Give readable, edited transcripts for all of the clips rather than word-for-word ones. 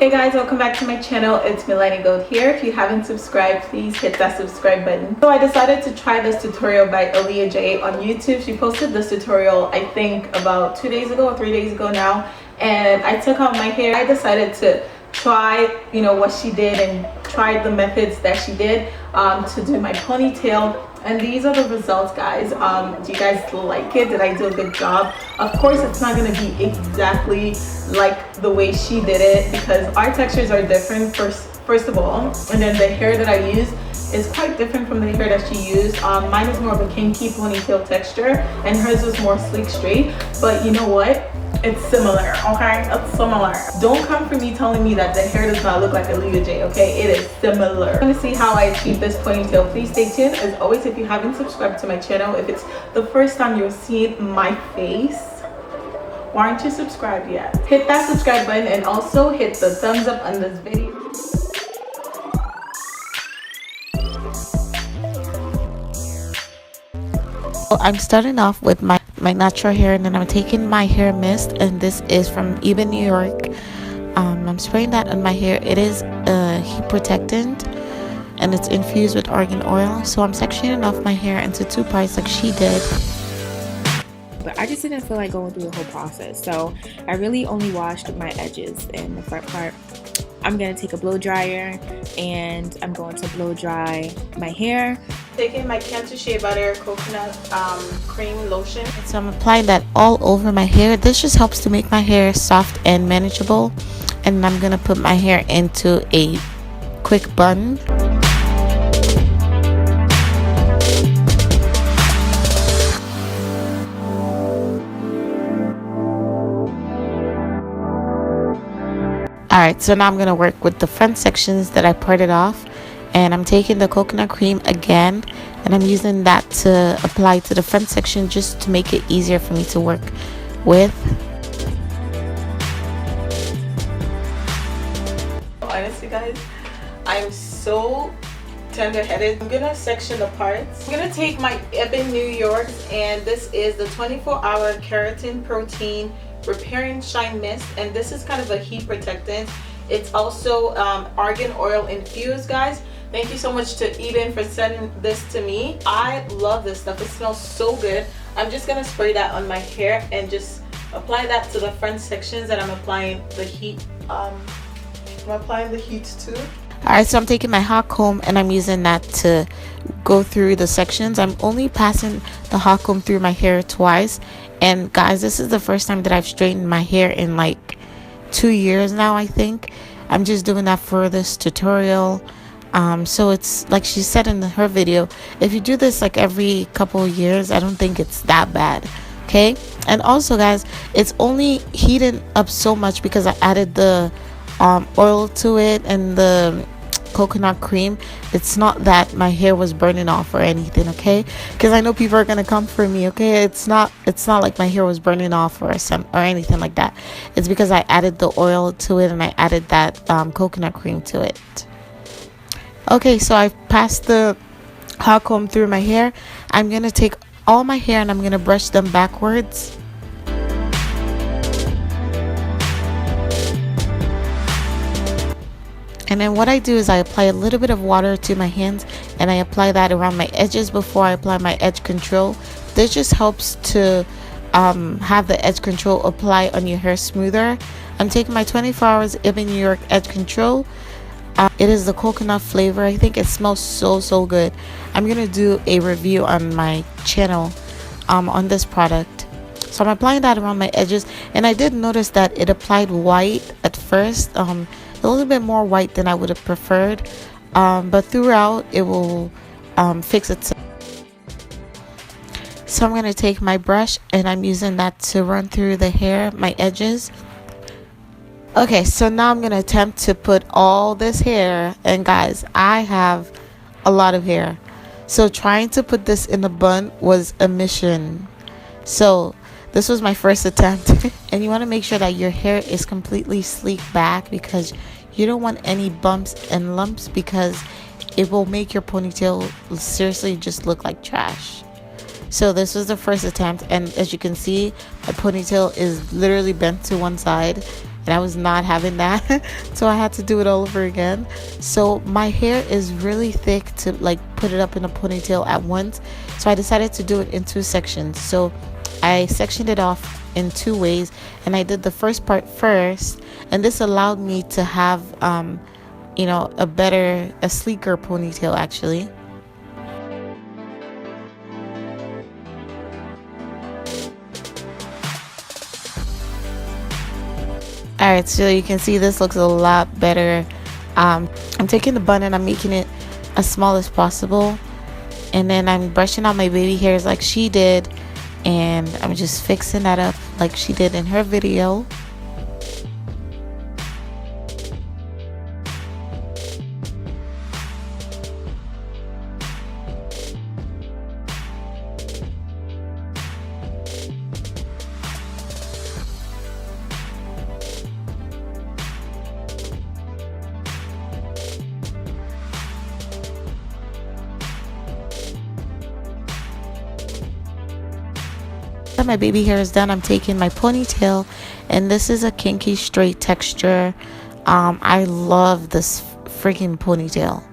Hey guys, welcome back to my channel. It's Milani Gold here. If you haven't subscribed, please hit that subscribe button. So I decided to try this tutorial by Aaliyahjay on YouTube. She posted this tutorial I think about 2 days ago or 3 days ago now, and I took out my hair. I decided to try what she did and tried the methods that she did to do my ponytail, and these are the results, guys. Do you guys like it? Did I do a good job? Of course it's not going to be exactly like the way she did it because our textures are different first of all, and then the hair that I use is quite different from the hair that she used. Mine is more of a kinky ponytail texture and hers was more sleek straight, but you know what, it's similar. Okay, it's similar. Don't come for me telling me that the hair does not look like Aaliyahjay. Okay, it is similar. Want to see how I achieve this ponytail? Please stay tuned. As always, if you haven't subscribed to my channel, if it's the first time you're seeing my face, why aren't you subscribed yet? Hit that subscribe button and also hit the thumbs up on this video. I'm starting off with my natural hair, and then I'm taking my hair mist, and this is from Ebin, New York. I'm spraying that on my hair. It is a heat protectant and it's infused with argan oil. So I'm sectioning off my hair into 2 parts like she did. But I just didn't feel like going through the whole process, so I really only washed my edges and the front part. I'm gonna take a blow dryer and I'm going to blow dry my hair. Taking my Cantu Shea Butter Coconut Cream Lotion. So I'm applying that all over my hair. This just helps to make my hair soft and manageable. And I'm gonna put my hair into a quick bun. Alright, so now I'm going to work with the front sections that I parted off, and I'm taking the coconut cream again and I'm using that to apply to the front section just to make it easier for me to work with. Honestly guys, I'm so tender-headed. I'm gonna section the parts. I'm gonna take my Ebin, New York, and this is the 24-hour keratin protein repairing shine mist, and this is kind of a heat protectant. It's also argan oil infused, guys. Thank you so much to Ebin for sending this to me. I love this stuff. It smells so good. I'm just gonna spray that on my hair and just apply that to the front sections that I'm applying the heat. I'm applying the heat too. Alright, so I'm taking my hot comb and I'm using that to go through the sections. I'm only passing the hot comb through my hair twice. And guys, this is the first time that I've straightened my hair in like 2 years now, I think. I'm just doing that for this tutorial. So it's like she said in her video, if you do this like every couple of years, I don't think it's that bad. Okay? And also guys, it's only heating up so much because I added the oil to it and the coconut cream. It's not that my hair was burning off or anything, okay? Because I know people are gonna come for me, okay? It's not like my hair was burning off or anything like that. It's because I added the oil to it and I added that coconut cream to it. Okay, so I've passed the hot comb through my hair. I'm gonna take all my hair and I'm gonna brush them backwards. And then what I do is I apply a little bit of water to my hands and I apply that around my edges before I apply my edge control. This just helps to have the edge control apply on your hair smoother. I'm taking my 24 hours Ebin, New York edge control. It is the coconut flavor. I think it smells so good. I'm gonna do a review on my channel on this product. So I'm applying that around my edges, and I did notice that it applied white at first, a little bit more white than I would have preferred, but throughout it will fix itself. So I'm going to take my brush and I'm using that to run through the hair, my edges. Okay, so now I'm going to attempt to put all this hair, and guys, I have a lot of hair, so trying to put this in a bun was a mission. So this was my first attempt. And you want to make sure that your hair is completely sleek back because you don't want any bumps and lumps because it will make your ponytail seriously just look like trash. So this was the first attempt, and as you can see, my ponytail is literally bent to one side, and I was not having that. So I had to do it all over again. So my hair is really thick to like put it up in a ponytail at once, so I decided to do it in 2 sections. So I sectioned it off in 2 ways, and I did the first part first, and this allowed me to have you know, a sleeker ponytail actually. Alright, so you can see this looks a lot better. I'm taking the bun and I'm making it as small as possible, and then I'm brushing out my baby hairs like she did, and I'm just fixing that up like she did in her video. My baby hair is done. I'm taking my ponytail, and this is a kinky straight texture. I love this freaking ponytail.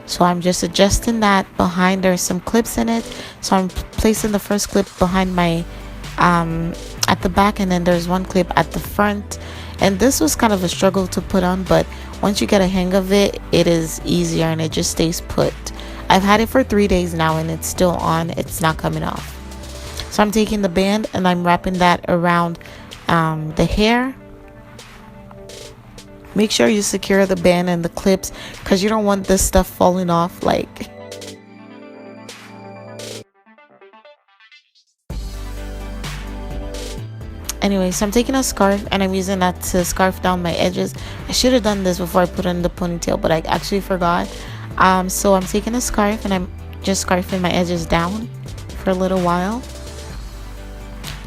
So I'm just adjusting that behind. There's some clips in it, so I'm placing the first clip behind my at the back, and then there's one clip at the front. And this was kind of a struggle to put on, but once you get a hang of it, it is easier and it just stays put. I've had it for 3 days now and it's still on. It's not coming off. So I'm taking the band and I'm wrapping that around the hair. Make sure you secure the band and the clips, because you don't want this stuff falling off like. Anyway, so I'm taking a scarf and I'm using that to scarf down my edges. I should have done this before I put on the ponytail, but I actually forgot. So I'm taking a scarf and I'm just scarfing my edges down for a little while.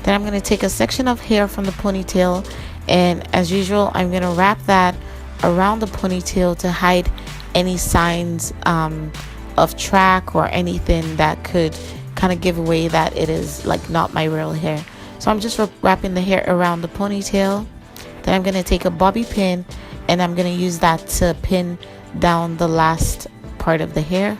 Then I'm going to take a section of hair from the ponytail, and as usual I'm going to wrap that around the ponytail to hide any signs of track or anything that could kind of give away that it is like not my real hair. So I'm just wrapping the hair around the ponytail. Then I'm going to take a bobby pin and I'm going to use that to pin down the last part of the hair.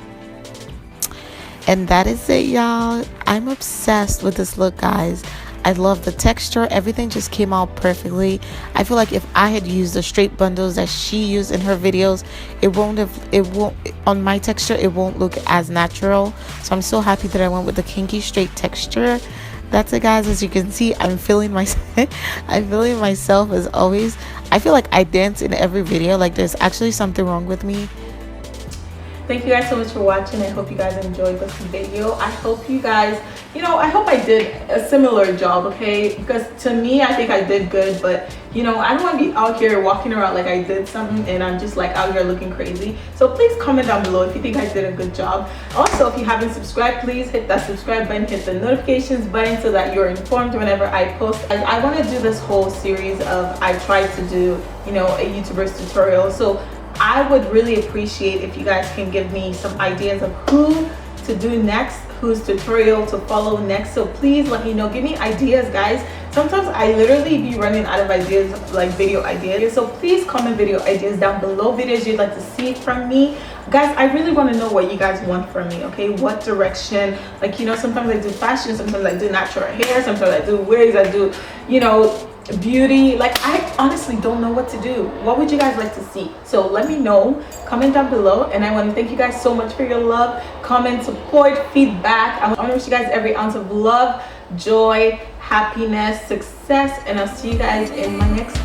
And that is it, y'all. I'm obsessed with this look, guys. I love the texture. Everything just came out perfectly. I feel like if I had used the straight bundles that she used in her videos, it won't on my texture, it won't look as natural. So I'm so happy that I went with the kinky straight texture. That's it, guys. As you can see, I'm feeling myself as always. I feel like I dance in every video. Like there's actually something wrong with me. Thank you guys so much for watching. I hope you guys enjoyed this video. I hope you guys, I hope I did a similar job, okay? Because to me, I think I did good, but I don't want to be out here walking around like I did something and I'm just like out here looking crazy. So please comment down below if you think I did a good job. Also, if you haven't subscribed, please hit that subscribe button, hit the notifications button so that you're informed whenever I post. I want to do this whole series of I tried to do, a YouTuber's tutorial. So I would really appreciate if you guys can give me some ideas of who to do next, whose tutorial to follow next. So please let me know, give me ideas, guys. Sometimes I literally be running out of ideas, like video ideas. So please comment video ideas down below, videos you'd like to see from me. Guys, I really want to know what you guys want from me, okay? What direction? Like, sometimes I do fashion, sometimes I do natural hair, sometimes I do wigs, I do, beauty. Like, I honestly don't know what to do. What would you guys like to see? So let me know, comment down below. And I want to thank you guys so much for your love, comment, support, feedback. I want to wish you guys every ounce of love, joy, happiness, success, and I'll see you guys in my next